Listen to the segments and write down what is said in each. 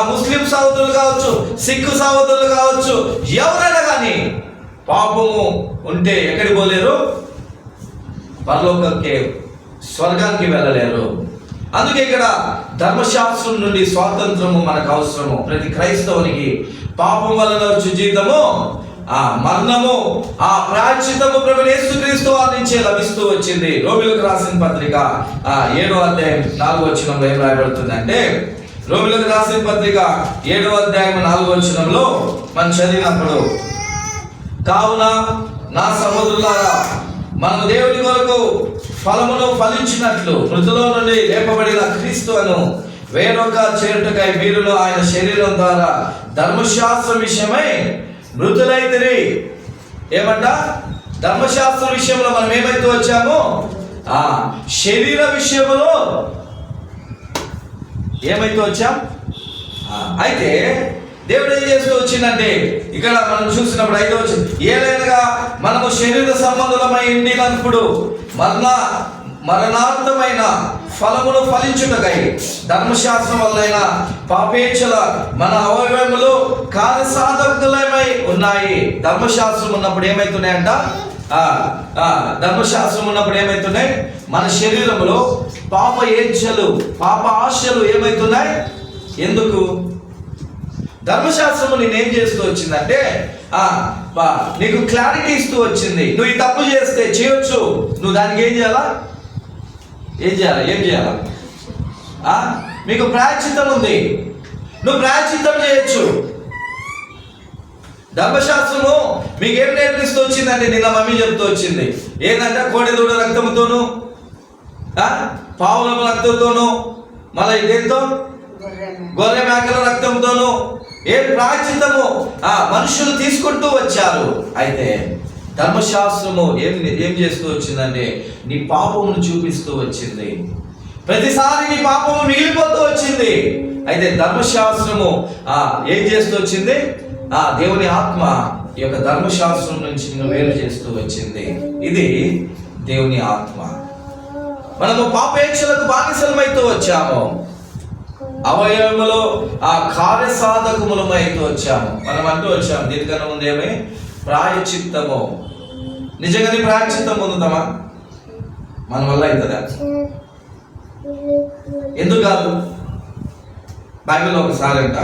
ముస్లిం సహోదరులు కావచ్చు, సిక్కు సహోదరులు కావచ్చు, ఎవరైనా కానీ పాపము ఉంటే ఎక్కడికి పోలేరు? పరలోకంకి, స్వర్గానికి వెళ్ళలేరు. అందుకే ఇక్కడ ధర్మశాస్త్రం నుండి స్వాతంత్రము మనకు అవసరము. ప్రతి క్రైస్తవునికి పాపం వలన వచ్చే జీతము మరణము, ప్రాయశ్చిత్తము ప్రభువైన యేసుక్రీస్తు వారి నుంచే లభిస్తూ వచ్చింది. రోమీయులకు రాసిన పత్రిక 7వ అధ్యాయం 4వ వచనంలో ఏం రాయబడుతుందంటే, రోమీయులకు రాసిన పత్రిక 7వ అధ్యాయం 4వ వచనంలో మనం చదివినప్పుడు, కావున నా సహోదరులారా, మనము దేవుని కొరకు ఫలమును ఫలించినట్లు మృతుల నుండి లేపబడిన క్రీస్తును వేరొక చేరుటకై మీరును ఆయన శరీరం ద్వారా ధర్మశాస్త్రం విషయమై మృతులైతిరి. ఏమంట? ధర్మశాస్త్రం విషయంలో మనం ఏమైతే వచ్చామో శరీర విషయంలో ఏమైతే వచ్చాం. అయితే దేవుడు ఏం చేస్తూ వచ్చిందంటే, ఇక్కడ మనం చూసినప్పుడు 5వ వచనం, ఏలైనగా మనము శరీర సంబంధులమై ఉండినప్పుడు మరణార్థమైన ఫలమును ఫలించుటకై ధర్మశాస్త్రం వల్లైన పాపేచ్ఛల మన అవయవములు కార్యసాధకులమై ఉన్నాయి. ధర్మశాస్త్రం ఉన్నప్పుడు ఏమైతున్నాయంట? ధర్మశాస్త్రం ఉన్నప్పుడు ఏమైతున్నాయి? మన శరీరంలో పాప ఏచ్ఛలు, పాప ఆశలు ఏమైతున్నాయి? ఎందుకు? ధర్మశాస్త్రము నేనేం చేస్తూ వచ్చిందంటే, నీకు క్లారిటీ ఇస్తూ వచ్చింది. నువ్వు ఈ తప్పు చేస్తే చేయొచ్చు, నువ్వు దానికి ఏం చేయాలా? ఏం చేయాలా? మీకు ప్రాయశ్చిత్తం ఉంది, నువ్వు ప్రాయశ్చిత్తం చేయొచ్చు. ధర్మశాస్త్రము మీకేం నేర్పిస్తూ వచ్చిందంటే, నిన్న మమ్మీ చెప్తూ వచ్చింది ఏంటంటే, కోడెదూడ రక్తంతోను, పావుల రక్తంతోను, మళ్ళీ ఇదేంతో గొర్రె మేకల రక్తంతోను ఏం ప్రాయశ్చిత్తము మనుషులు తీసుకుంటూ వచ్చారు. అయితే ధర్మశాస్త్రము ఏం చేస్తూ వచ్చిందంటే, నీ పాపమును చూపిస్తూ వచ్చింది. ప్రతిసారి నీ పాపము మిగిలిపోతూ వచ్చింది. అయితే ధర్మశాస్త్రము ఏం చేస్తూ వచ్చింది? దేవుని ఆత్మ ఈ యొక్క ధర్మశాస్త్రం నుంచి నిన్ను వేరు చేస్తూ వచ్చింది. ఇది దేవుని ఆత్మ. మనము పాపేచ్ఛలకు బానిసలమైతూ వచ్చాము, అవయవములో కార్యసాధకములమైతూ వచ్చాము. మనం అంటూ వచ్చాము, దీనికన్నా ముందేమి? ప్రాయశ్చిత్తము. నిజంగానే ప్రాయశ్చిత్తం పొందుతామా? మన వల్ల అవుతుందా? ఎందుకు కాదు? బైబిల్లో ఒకసారి అంట,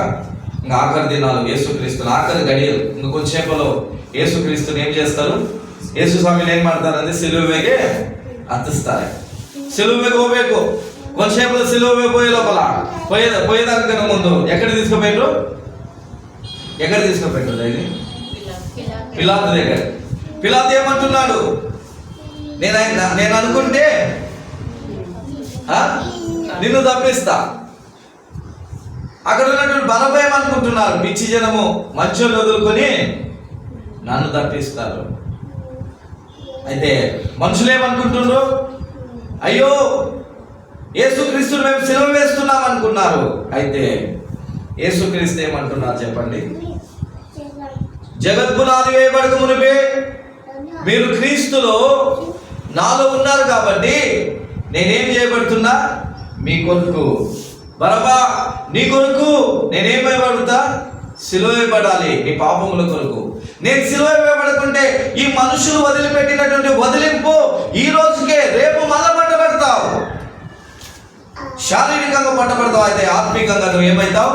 ఇంకా ఆఖరి దినాలు యేసుక్రీస్తుని, ఆఖరి గడియలు, ఇంకా కొంచెంసేపలో యేసుక్రీస్తుని ఏం చేస్తారు? యేసు స్వామిని ఏం ಮಾಡ್ತಾರಂದ್ರೆ సిలువ వేగే అత్తిస్తారు. సిలువ వేగోಬೇಕು కొంచెంసేపలో సిలువ పోయే లోపల పోయేదానికన్నా ముందు ఎక్కడ తీసుకుపోయారు? అది పిలాతు దగ్గర. పిలాతు ఏమంటున్నాడు? నేను అనుకుంటే నిన్ను తప్పిస్తా. అక్కడ ఉన్నటువంటి బలభయం అనుకుంటున్నారు, పిచ్చి జనము మంచోళ్ళు వదులుకొని నన్ను తప్పిస్తారు. అయితే మనుషులు ఏమనుకుంటున్నారు? అయ్యో యేసుక్రీస్తుని మేము సిలువ వేస్తున్నాం అనుకున్నారు. అయితే యేసుక్రీస్తు ఏమంటున్నారు చెప్పండి? జగద్పునాది వేయబడక మునిపే మీరు క్రీస్తులో నాలో ఉన్నారు కాబట్టి నేనేం చేయబడుతున్నా? మీ కొరకు బరబ్బా, నీ కొరకు నేనేం వేయబడుతా? సిలువ వేయబడాలి, నీ పాపముల కొరకు. నేను సిలువ వేయబడకుంటే ఈ మనుషులు వదిలిపెట్టినటువంటి వదిలింపు ఈ రోజుకే, రేపు మళ్ళా పట్టబడతావు. శారీరకంగా పట్టబడతావు, అయితే ఆత్మీకంగా నువ్వు ఏమవుతావు?